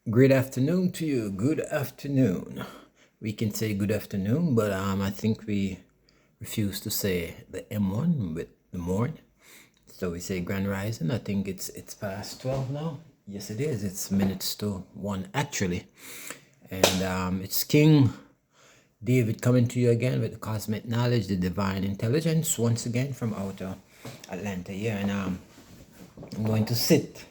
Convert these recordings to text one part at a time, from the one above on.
Great afternoon to you. Good afternoon. We can say good afternoon, but I think we refuse to say the M1 with the morn. So we say grand rising. I think it's past 12 now. Yes, it is. It's minutes to 1 actually. And it's King David coming to you again with the cosmic knowledge, the divine intelligence, once again from outer Atlanta here. And I'm going to sit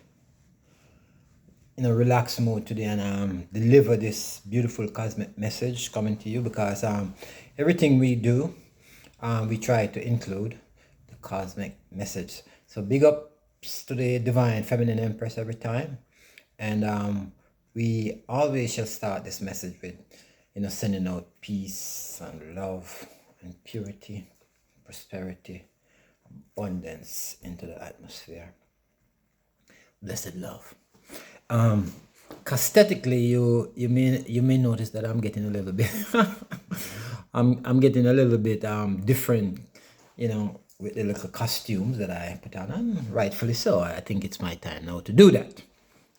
in a relaxed mode today and deliver this beautiful cosmic message coming to you because everything we do, we try to include the cosmic message. So big ups to the divine feminine empress every time. And we always shall start this message with, sending out peace and love and purity, prosperity, abundance into the atmosphere. Blessed love. Aesthetically, you may notice that I'm getting a little bit I'm getting a little bit different, with the little costumes that I put on, and rightfully so. I think it's my time now to do that.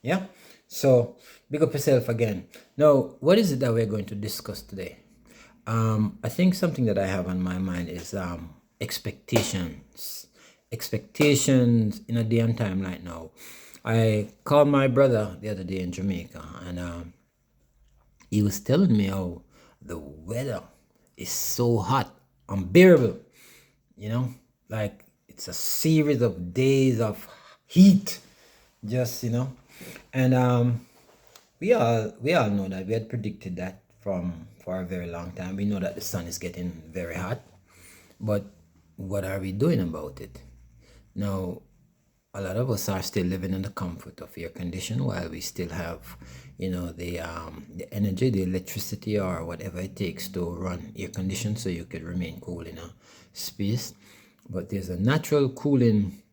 Yeah. So big up yourself again. Now, what is it that we're going to discuss today? I think something that I have on my mind is expectations. Expectations in a day and time like now. I called my brother the other day in Jamaica, and he was telling me how the weather is so hot, unbearable. Like it's a series of days of heat, just and we all know that we had predicted that for a very long time. We know that the sun is getting very hot, but what are we doing about it? Now, a lot of us are still living in the comfort of air condition while we still have, the energy, the electricity, or whatever it takes to run air condition so you could remain cool in a space. But there's a natural cooling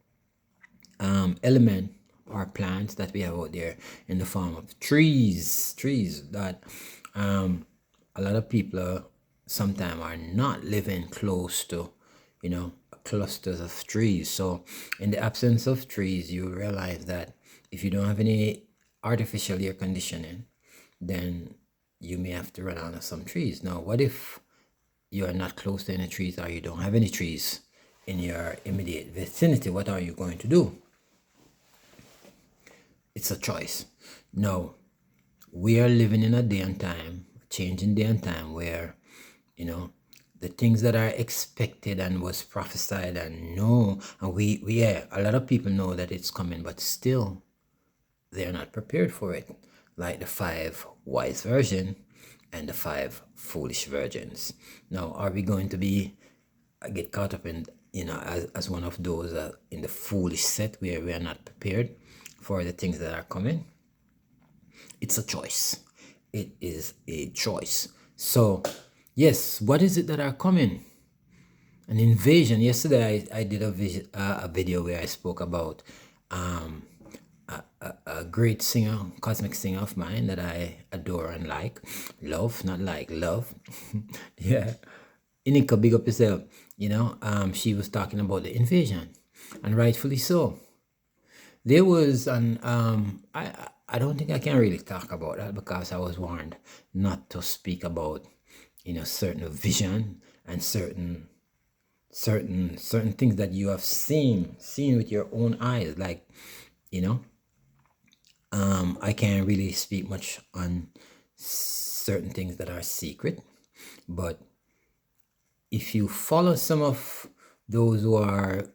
element or plants that we have out there in the form of trees that a lot of people sometimes are not living close to, clusters of trees. So in the absence of trees, you realize that if you don't have any artificial air conditioning, then you may have to run out of some trees. Now, what if you are not close to any trees or you don't have any trees in your immediate vicinity? What are you going to do? It's a choice. No, we are living in a day and time, changing day and time where, the things that are expected and was prophesied and know, and a lot of people know that it's coming, but still they're not prepared for it. Like the 5 wise virgin and the 5 foolish virgins. Now, are we going to get caught up in, as one of those in the foolish set where we are not prepared for the things that are coming? It's a choice. It is a choice. So, yes, what is it that are coming? An invasion. Yesterday, I did a video where I spoke about a great singer, cosmic singer of mine that I adore and like. Love, not like, love. Yeah. Inika, big up yourself. She was talking about the invasion, and rightfully so. There was I don't think I can really talk about that because I was warned not to speak about, certain vision and certain things that you have seen with your own eyes. Like, I can't really speak much on certain things that are secret, but if you follow some of those who are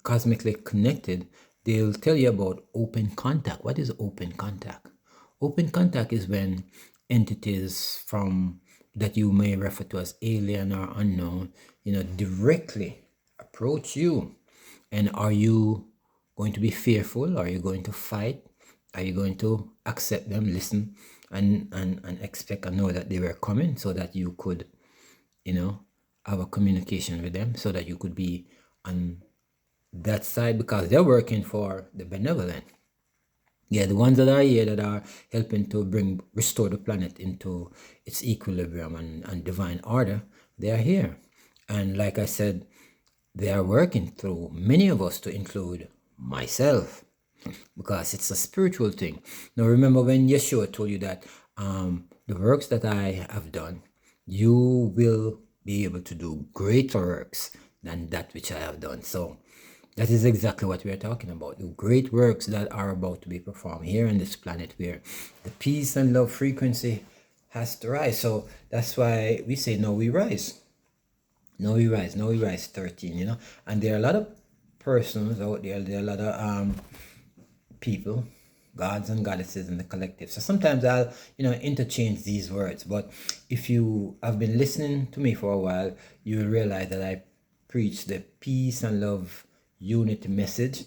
cosmically connected, they'll tell you about open contact. What is open contact? Open contact is when entities from that you may refer to as alien or unknown, directly approach you. And are you going to be fearful? Are you going to fight? Are you going to accept them, listen, and expect and know that they were coming so that you could, have a communication with them so that you could be on that side because they're working for the benevolent. Yeah, the ones that are here that are helping to restore the planet into its equilibrium and divine order, they are here. And like I said, they are working through many of us, to include myself. because it's a spiritual thing. Now remember when Yeshua told you that the works that I have done, you will be able to do greater works than that which I have done. So that is exactly what we are talking about. The great works that are about to be performed here on this planet, where the peace and love frequency has to rise. So that's why we say, no, we rise. No, we rise. No, we rise 13, And there are a lot of persons out there. There are a lot of people, gods and goddesses in the collective. So sometimes I'll, interchange these words. But if you have been listening to me for a while, you will realize that I preach the peace and love unity message,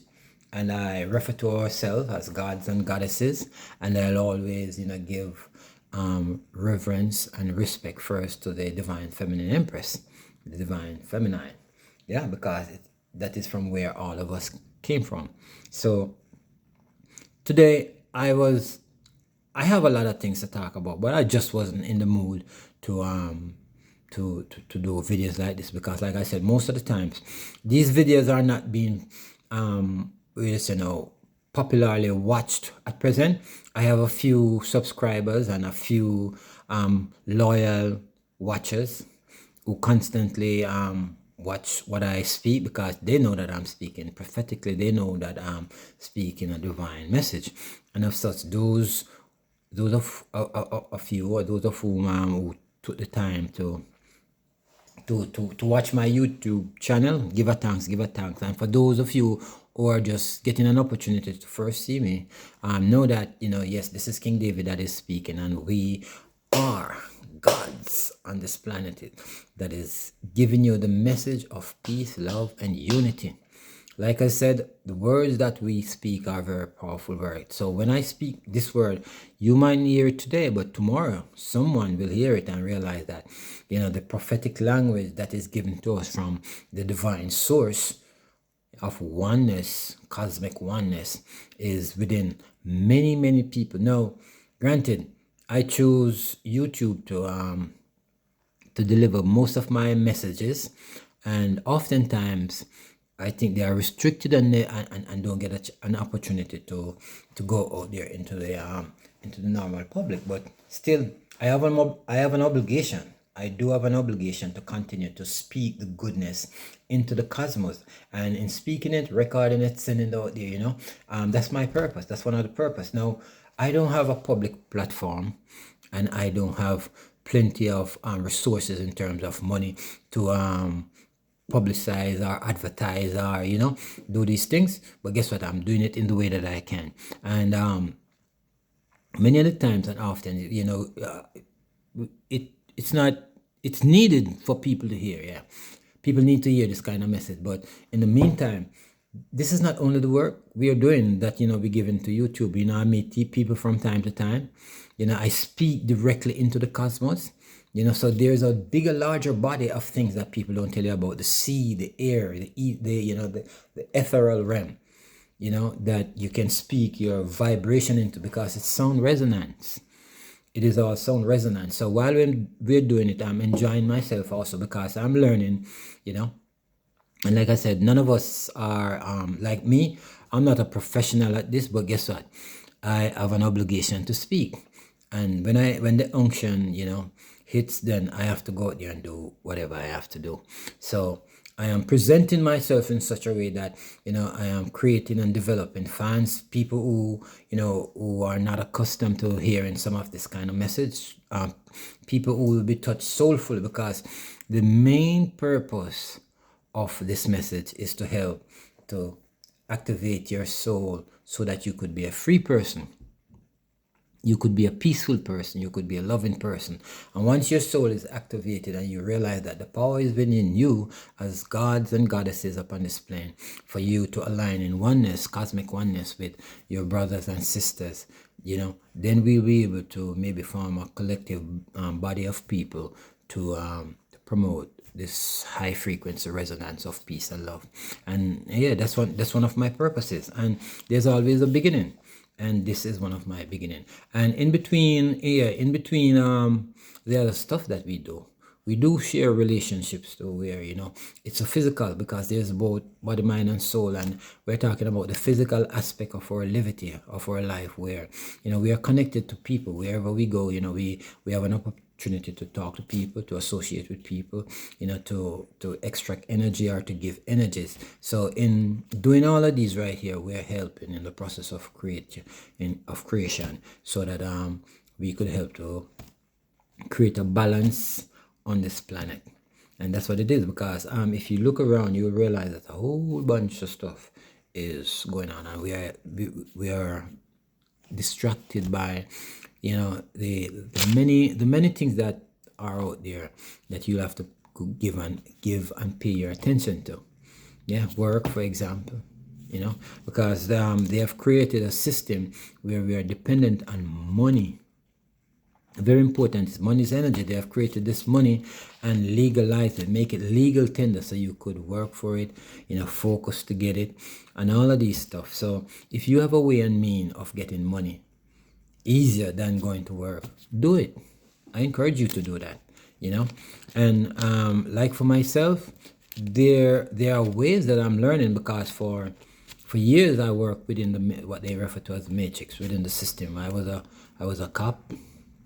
and I refer to ourselves as gods and goddesses, and I'll always, give reverence and respect first to the divine feminine empress, the divine feminine, because that is from where all of us came from. So today I have a lot of things to talk about, but I just wasn't in the mood to do videos like this, because like I said, most of the times these videos are not being popularly watched at present. I have a few subscribers and a few loyal watchers who constantly watch what I speak, because they know that I'm speaking prophetically. They know that I'm speaking a divine message, and of such, those of you, or those of whom who took the time to watch my YouTube channel, give a thanks. And for those of you who are just getting an opportunity to first see me, know that, yes, this is King David that is speaking, and we are gods on this planet that is giving you the message of peace, love, and unity. Like I said, the words that we speak are very powerful words. So when I speak this word, you might hear it today, but tomorrow someone will hear it and realize that, the prophetic language that is given to us from the divine source of oneness, cosmic oneness, is within many, many people. Now, granted, I choose YouTube to deliver most of my messages, and oftentimes I think they are restricted, and don't get an opportunity to go out there into the normal public. But still, I have an obligation. I do have an obligation to continue to speak the goodness into the cosmos, and in speaking it, recording it, sending it out there. That's my purpose. That's one of the purpose. Now, I don't have a public platform, and I don't have plenty of resources in terms of money to publicize or advertise or do these things. But guess what? I'm doing it in the way that I can, and many of the times and often, it's needed for people to hear. Yeah, people need to hear this kind of message. But in the meantime, this is not only the work we are doing that we give into YouTube. I meet people from time to time. I speak directly into the cosmos. So there's a bigger, larger body of things that people don't tell you about: the sea, the air, the ethereal realm. That you can speak your vibration into, because it's sound resonance. It is all sound resonance. So while we're doing it, I'm enjoying myself also, because I'm learning. And like I said, none of us are like me. I'm not a professional at this, but guess what? I have an obligation to speak. And when the unction, hits, then I have to go out there and do whatever I have to do. So I am presenting myself in such a way that, I am creating and developing fans, people who are not accustomed to hearing some of this kind of message, people who will be touched soulfully, because the main purpose of this message is to help to activate your soul so that you could be a free person. You could be a peaceful person. You could be a loving person. And once your soul is activated and you realize that the power is within you as gods and goddesses upon this plane, for you to align in oneness, cosmic oneness with your brothers and sisters, then we'll be able to maybe form a collective body of people to promote this high frequency resonance of peace and love. And yeah, that's one of my purposes. And there's always a beginning. And this is one of my beginning. And in between the other stuff that we do, we do share relationships though, where it's a physical, because there's both body, mind, and soul, and we're talking about the physical aspect of our livity, of our life, where we are connected to people wherever we go. We have an opportunity to talk to people, to associate with people, to extract energy or to give energies. So in doing all of these right here, we're helping in the process of creation, so that we could help to create a balance on this planet. And that's what it is, because if you look around, you'll realize that a whole bunch of stuff is going on, and we are distracted by the many things that are out there that you'll have to give and pay your attention to. Yeah, work, for example, because they have created a system where we are dependent on money. Very important. Money is energy. They have created this money and legalized it, make it legal tender, so you could work for it, focus to get it, and all of these stuff. So if you have a way and mean of getting money easier than going to work, do it. I encourage you to do that. And like for myself, there are ways that I'm learning, because for years I worked within what they refer to as the matrix, within the system. I was a cop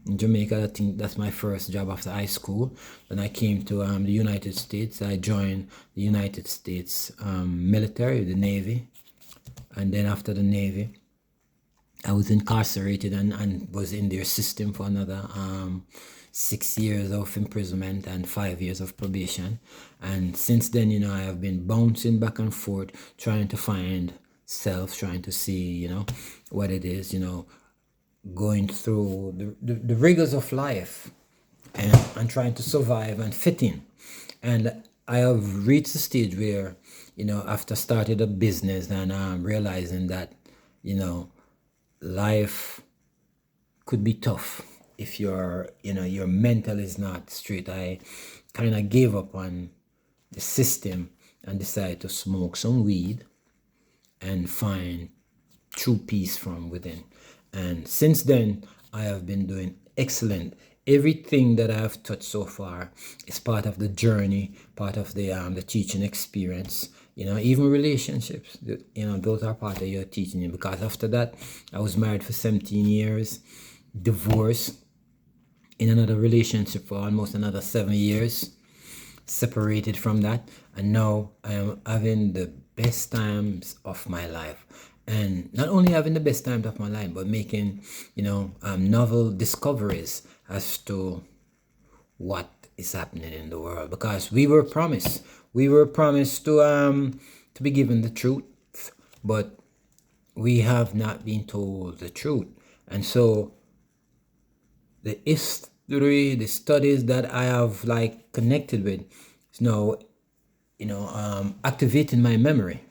in Jamaica. I think that's my first job after high school. Then I came to the United States. I joined the United States military, the Navy, and then after the Navy, I was incarcerated and was in their system for another 6 years of imprisonment and 5 years of probation. And since then, I have been bouncing back and forth, trying to find self, trying to see, what it is, going through the rigors of life, and trying to survive and fit in. And I have reached the stage where, after starting a business and realizing that, life could be tough if your mental is not straight. I kind of gave up on the system and decided to smoke some weed and find true peace from within. And since then, I have been doing excellent. Everything that I have touched so far is part of the journey, part of the teaching experience. Even relationships, those are part of your teaching. Because after that, I was married for 17 years, divorced, in another relationship for almost another 7 years, separated from that, and now I am having the best times of my life. And not only having the best times of my life, but making novel discoveries as to what is happening in the world. Because we were promised to be given the truth, but we have not been told the truth. And so the history, the studies that I have connected with is now activating my memory.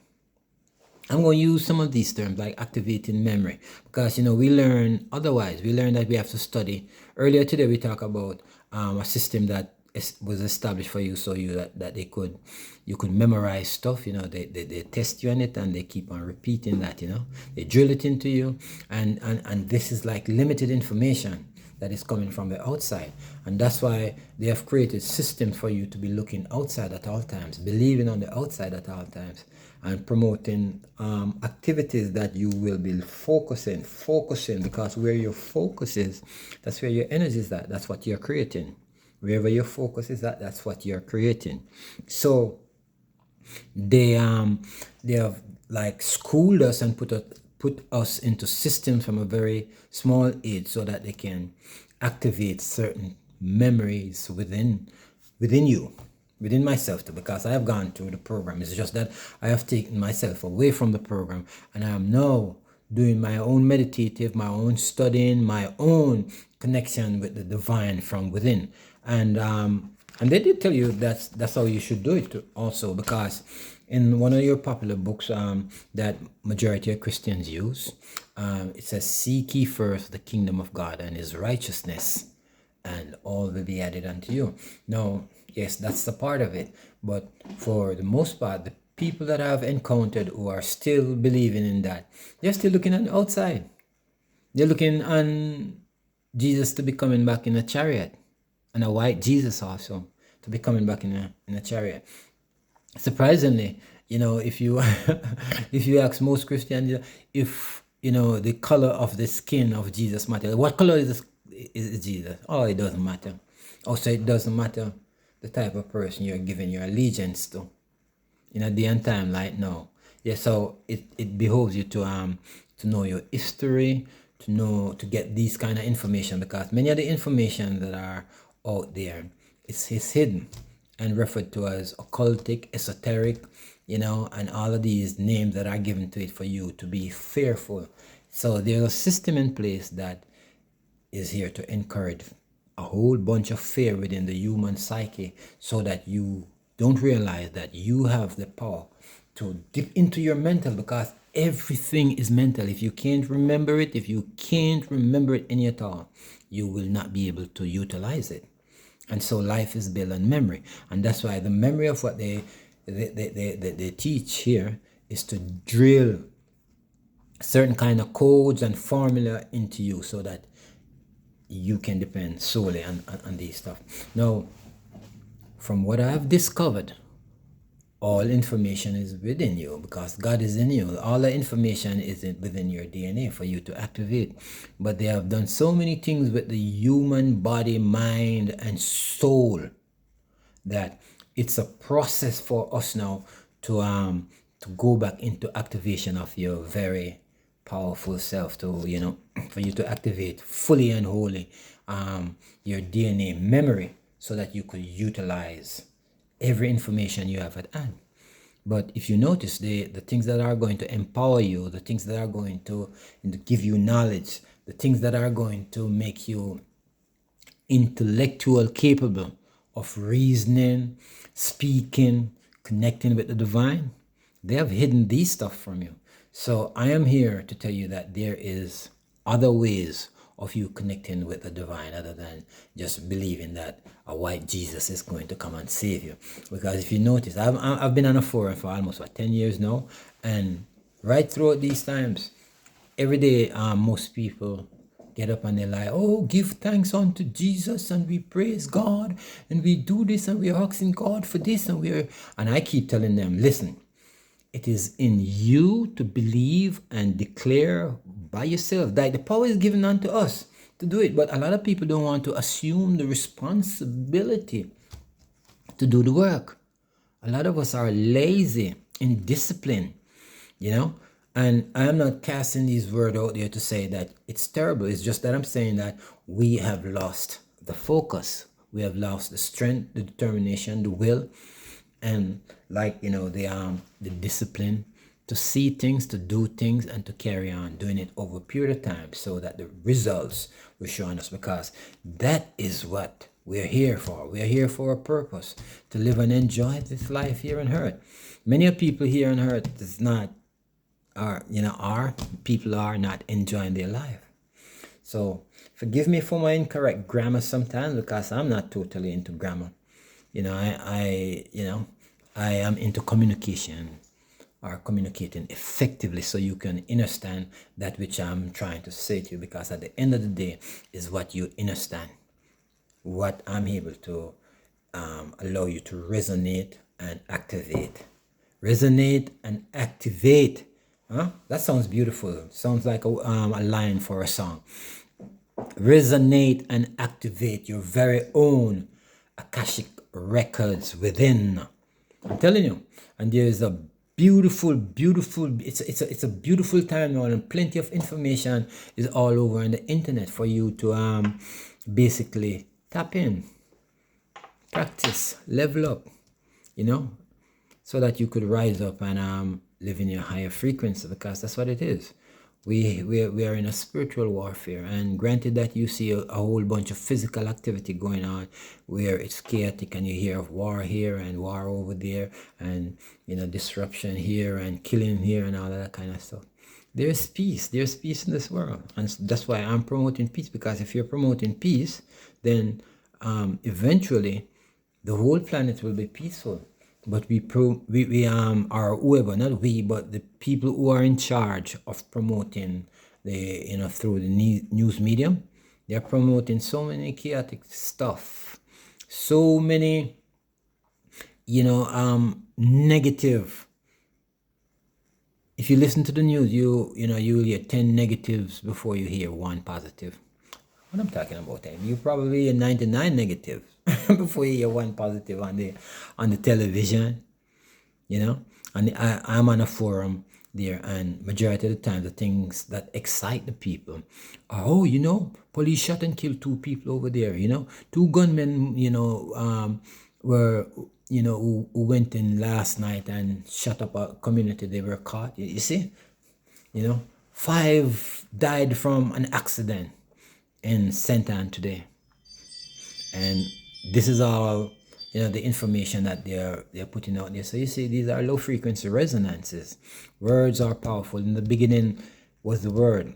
I'm going to use some of these terms, like activating memory, because we learn otherwise. We learn that we have to study. Earlier today we talked about a system that was established for you, so that you could memorize stuff. They test you on it, and they keep on repeating that. They drill it into you, and this is like limited information that is coming from the outside. And that's why they have created systems for you to be looking outside at all times, believing on the outside at all times, and promoting activities that you will be focusing, because where your focus is, that's where your energy is at. That's what you're creating. Wherever your focus is at, that's what you're creating. So they have schooled us and put us into systems from a very small age, so that they can activate certain memories within you, within myself too, because I have gone through the program. It's just that I have taken myself away from the program, and I am now doing my own meditative, my own studying, my own connection with the divine from within. And they did tell you that's how you should do it too, also, because in one of your popular books that majority of Christians use, it says, "Seek ye first the kingdom of God and his righteousness, and all will be added unto you." Now, yes, that's the part of it, but for the most part, the people that I've encountered who are still believing in that, they're still looking on the outside. They're looking on Jesus to be coming back in a chariot, and a white Jesus also. to be coming back in a chariot. Surprisingly, if you if you ask most Christians, if the color of the skin of Jesus matter, what color is Jesus? Oh, it doesn't matter. Also, it doesn't matter the type of person you're giving your allegiance to in a day and time like now. Yeah, so it behoves you to know your history, to get these kind of information, because many of the information that are out there is hidden and referred to as occultic, esoteric, and all of these names that are given to it for you to be fearful. So there's a system in place that is here to encourage a whole bunch of fear within the human psyche, so that you don't realize that you have the power to dip into your mental, because everything is mental. If you can't remember it, any at all, you will not be able to utilize it. And so life is built on memory, and that's why the memory of what they teach here is to drill certain kind of codes and formula into you, so that you can depend solely on these stuff. Now, from what I have discovered, all information is within you, because God is in you. All the information is within your DNA for you to activate. But they have done so many things with the human body, mind, and soul, that it's a process for us now to go back into activation of your very powerful self, to for you to activate fully and wholly your DNA memory, so that you could utilize every information you have at hand. But if you notice, the things that are going to empower you, the things that are going to give you knowledge, the things that are going to make you intellectual capable of reasoning, speaking, connecting with the divine, they have hidden these stuff from you. So I am here to tell you that there is other ways of you connecting with the divine, other than just believing that a white Jesus is going to come and save you. Because if you notice, I've been on a forum for almost 10 years now, and right throughout these times, every day most people get up and they're like, oh, give thanks unto Jesus, and we praise God, and we do this, and we're asking God for this, and I keep telling them, listen, it is in you to believe and declare by yourself that the power is given unto us to do it. But a lot of people don't want to assume the responsibility to do the work. A lot of us are lazy, indisciplined, and I am not casting these words out there to say that it's terrible. It's just that I'm saying that we have lost the focus. We have lost the strength, the determination, the will, and the discipline to see things, to do things, and to carry on doing it over a period of time, so that the results will show on us, because that is what we're here for. We're here for a purpose, to live and enjoy this life here on earth. Many people here on earth people are not enjoying their life. So forgive me for my incorrect grammar sometimes, because I'm not totally into grammar. I am into communication, or communicating effectively, so you can understand that which I'm trying to say to you, because at the end of the day is what you understand, what I'm able to allow you to resonate and activate. Resonate and activate. Huh? That sounds beautiful. Sounds like a line for a song. Resonate and activate your very own Akashic records within. I'm telling you. And there is a beautiful, it's a beautiful time now, and plenty of information is all over on the internet for you to basically tap in, practice, level up, so that you could rise up and live in your higher frequency, because that's what it is. We are in a spiritual warfare, and granted that you see a whole bunch of physical activity going on where it's chaotic, and you hear of war here and war over there, and disruption here and killing here and all of that kind of stuff. There's peace in this world, and that's why I'm promoting peace, because if you're promoting peace, then eventually the whole planet will be peaceful. But we are whoever, not we, but the people who are in charge of promoting through the news medium, they're promoting so many chaotic stuff, so many negative. If you listen to the news, you'll hear 10 negatives before you hear one positive. What I'm talking about, time, you probably hear 99 negative before you hear one positive on the television. And I'm on a forum there, and majority of the time the things that excite the people are, police shot and killed 2 people over there, 2 gunmen, were, who went in last night and shut up a community. They were caught. You see, 5 died from an accident in St. Anne today. And this is all, the information that they're putting out there. So you see, these are low frequency resonances. Words are powerful. In the beginning was the word.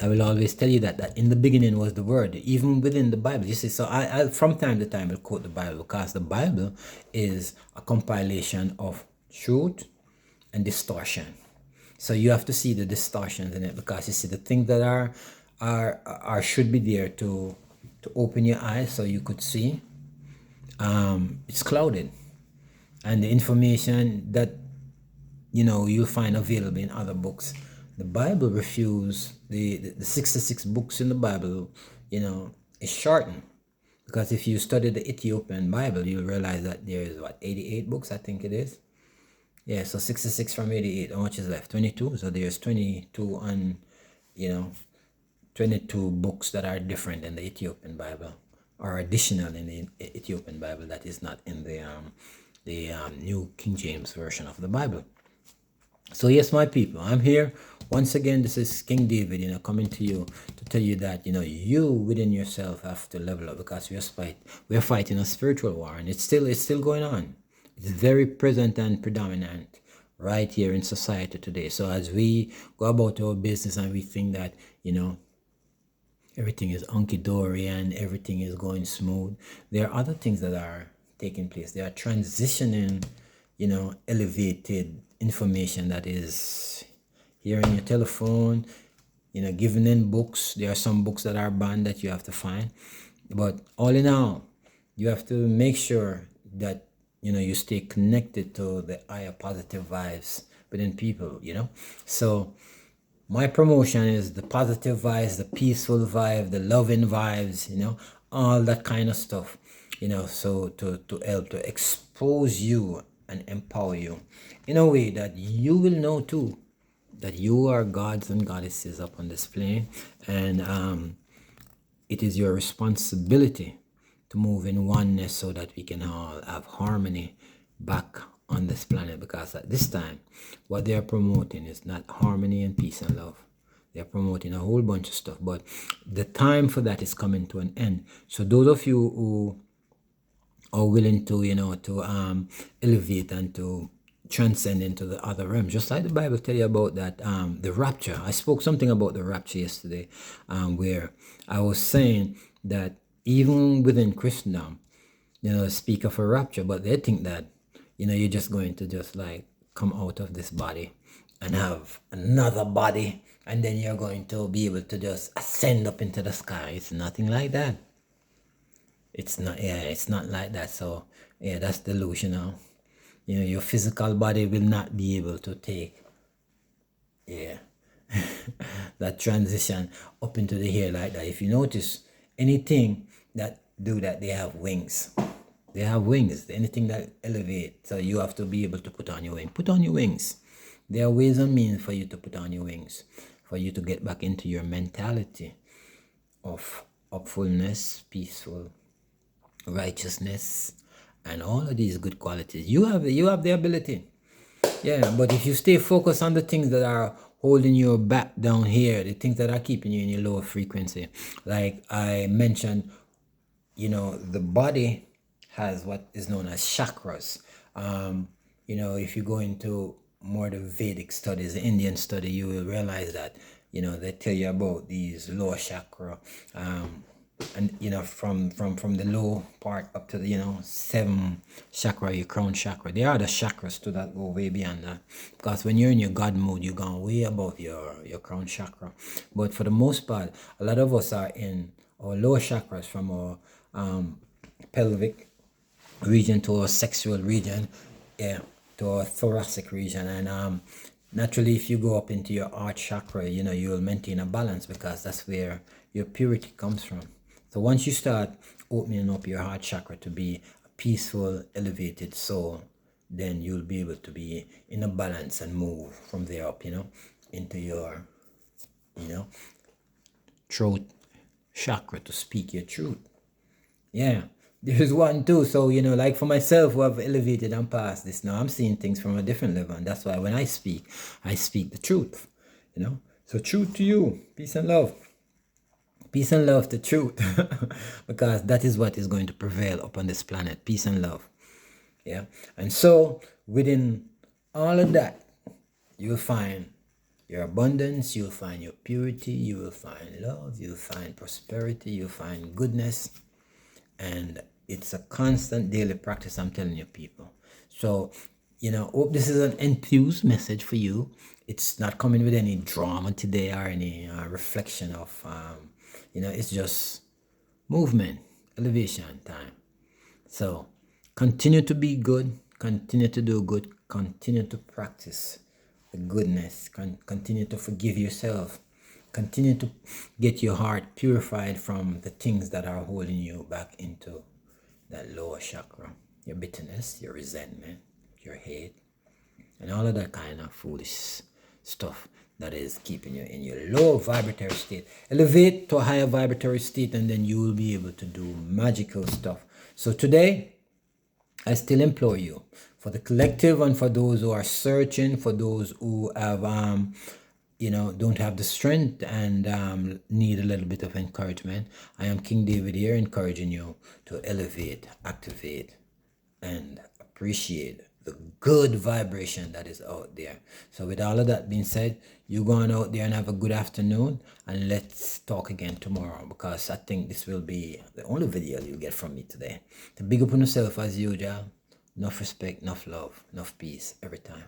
I will always tell you that in the beginning was the word, even within the Bible. You see, so I from time to time will quote the Bible, because the Bible is a compilation of truth and distortion. So you have to see the distortions in it, because you see the things that are should be there to open your eyes so you could see. It's clouded, and the information that you'll find available in other books. The Bible refused the 66 books in the Bible, is shortened, because if you study the Ethiopian Bible, you'll realize that there is 88 books, I think it is. Yeah, so 66 from 88, how much is left? 22. So there's 22 on 22 books that are different in the Ethiopian Bible, or additional in the Ethiopian Bible, that is not in the New King James Version of the Bible. So yes, my people, I'm here once again. This is King David, coming to you to tell you that you within yourself have to level up, because we're fighting a spiritual war, and it's still going on. It's very present and predominant right here in society today. So as we go about our business and we think that everything is hunky-dory and everything is going smooth, there are other things that are taking place. They are transitioning, elevated information that is here in your telephone, given in books. There are some books that are banned that you have to find. But all in all, you have to make sure that, you stay connected to the higher positive vibes within people, So my promotion is the positive vibes, the peaceful vibe, the loving vibes, all that kind of stuff, so to help to expose you and empower you in a way that you will know too that you are gods and goddesses up on this plane, and it is your responsibility to move in oneness so that we can all have harmony back on this planet, because at this time what they are promoting is not harmony and peace and love. They are promoting a whole bunch of stuff, but the time for that is coming to an end. So those of you who are willing to elevate and to transcend into the other realms, just like the Bible tell you about that, the rapture. I spoke something about the rapture yesterday, where I was saying that even within Christendom, speak of a rapture, but they think that you're just going to just like come out of this body and have another body, and then you're going to be able to just ascend up into the sky. It's nothing like that. It's not like that. So yeah, that's delusional. Your physical body will not be able to take that transition up into the air like that. If you notice, anything that do that, they have wings. They have wings. Anything that elevate, so you have to be able to put on your wings. Put on your wings. There are ways and means for you to put on your wings, for you to get back into your mentality of upfulness, peaceful, righteousness, and all of these good qualities. You have the ability. Yeah, but if you stay focused on the things that are holding you back down here, the things that are keeping you in your lower frequency, like I mentioned, the body has what is known as chakras. If you go into more the Vedic studies, the Indian study, you will realize that, they tell you about these lower chakra, and from the low part up to the 7 chakra, your crown chakra. There are the chakras too that go way beyond that, because when you're in your God mode, you're going way above your crown chakra. But for the most part, a lot of us are in our lower chakras, from our pelvic region to our sexual region, yeah, to our thoracic region. And naturally, if you go up into your heart chakra, you know, you'll maintain a balance because that's where your purity comes from. So once you start opening up your heart chakra to be a peaceful, elevated soul, then you'll be able to be in a balance and move from there up, you know, into your, you know, throat chakra to speak your truth. Yeah, there's one too. So, you know, like for myself who have elevated and passed this now, I'm seeing things from a different level. And that's why when I speak the truth, you know. So truth to you, peace and love. Peace and love, the truth. Because that is what is going to prevail upon this planet. Peace and love. Yeah. And so within all of that, you'll find your abundance, you'll find your purity, you will find love, you'll find prosperity, you'll find goodness. And it's a constant daily practice, I'm telling you, people. So, you know, hope this is an enthused message for you. It's not coming with any drama today or any reflection of, you know, it's just movement, elevation time. So continue to be good, continue to do good, continue to practice the goodness, continue to forgive yourself, continue to get your heart purified from the things that are holding you back into that lower chakra, your bitterness, your resentment, your hate, and all of that kind of foolish stuff that is keeping you in your low vibratory state. Elevate to a higher vibratory state, and then you will be able to do magical stuff. So today, I still implore you, for the collective and for those who are searching, for those who have, you know, don't have the strength and need a little bit of encouragement, I am King David here, encouraging you to elevate, activate, and appreciate the good vibration that is out there. So with all of that being said, you go on out there and have a good afternoon, and let's talk again tomorrow, because I think this will be the only video you'll get from me today. To big up on yourself as usual. Enough respect, enough love, enough peace every time.